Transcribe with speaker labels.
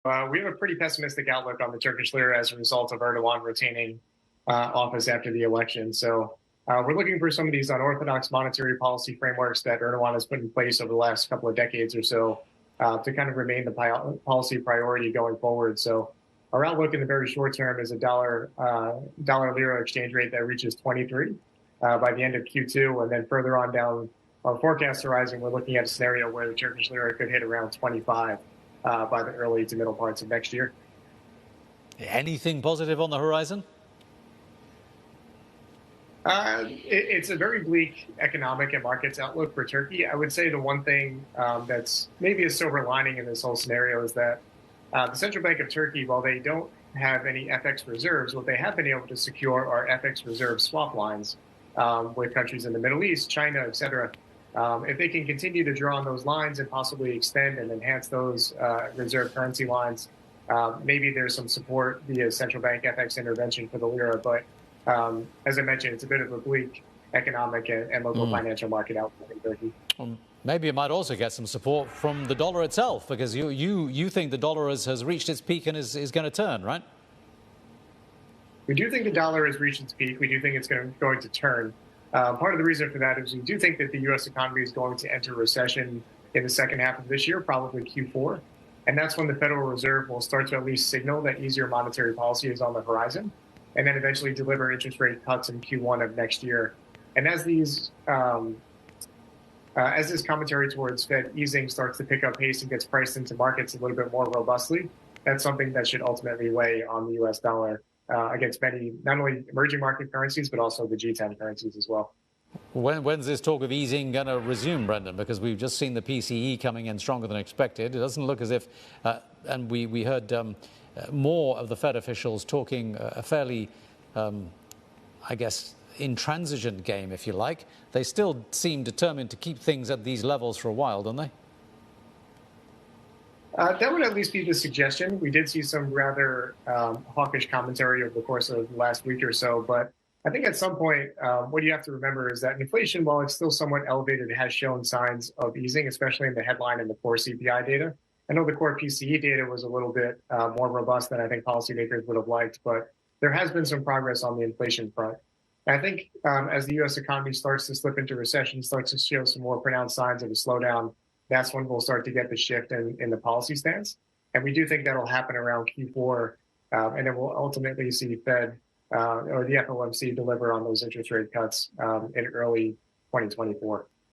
Speaker 1: We have a pretty pessimistic outlook on the Turkish lira as a result of Erdoğan retaining office after the election. So we're looking for some of these unorthodox monetary policy frameworks that Erdoğan has put in place over the last couple of decades or so to kind of remain the policy priority going forward. So our outlook in the very short term is a dollar lira exchange rate that reaches 23 by the end of Q2, and then further on down our forecast horizon, we're looking at a scenario where the Turkish lira could hit around 25 by the early to middle parts of next year.
Speaker 2: Anything positive on the horizon?
Speaker 1: It's a very bleak economic and markets outlook for Turkey. I would say the one thing that's maybe a silver lining in this whole scenario is that the Central Bank of Turkey, while they don't have any FX reserves, what they have been able to secure are FX reserve swap lines with countries in the Middle East, China, et cetera. If they can continue to draw on those lines and possibly extend and enhance those reserve currency lines, maybe there's some support via central bank FX intervention for the lira. But as I mentioned, it's a bit of a bleak economic and local financial market outlook in Turkey.
Speaker 2: Maybe it might also get some support from the dollar itself, because you think the dollar has reached its peak and is going to turn, right?
Speaker 1: We do think the dollar has reached its peak. We do think it's going to turn. Part of the reason for that is we do think that the U.S. economy is going to enter recession in the second half of this year, probably Q4. And that's when the Federal Reserve will start to at least signal that easier monetary policy is on the horizon, and then eventually deliver interest rate cuts in Q1 of next year. And as this commentary towards Fed easing starts to pick up pace and gets priced into markets a little bit more robustly, that's something that should ultimately weigh on the U.S. dollar against many, not only emerging market currencies, but also the G10 currencies as well.
Speaker 2: When's this talk of easing going to resume, Brendan? Because we've just seen the PCE coming in stronger than expected. It doesn't look as if, and we heard more of the Fed officials talking a fairly, I guess, intransigent game, if you like. They still seem determined to keep things at these levels for a while, don't they?
Speaker 1: That would at least be the suggestion. We did see some rather hawkish commentary over the course of the last week or so. But I think at some point, what you have to remember is that inflation, while it's still somewhat elevated, has shown signs of easing, especially in the headline and the core CPI data. I know the core PCE data was a little bit more robust than I think policymakers would have liked, but there has been some progress on the inflation front. And I think as the U.S. economy starts to slip into recession, starts to show some more pronounced signs of a slowdown, that's when we'll start to get the shift in the policy stance. And we do think that'll happen around Q4, and then we'll ultimately see Fed or the FOMC deliver on those interest rate cuts in early 2024.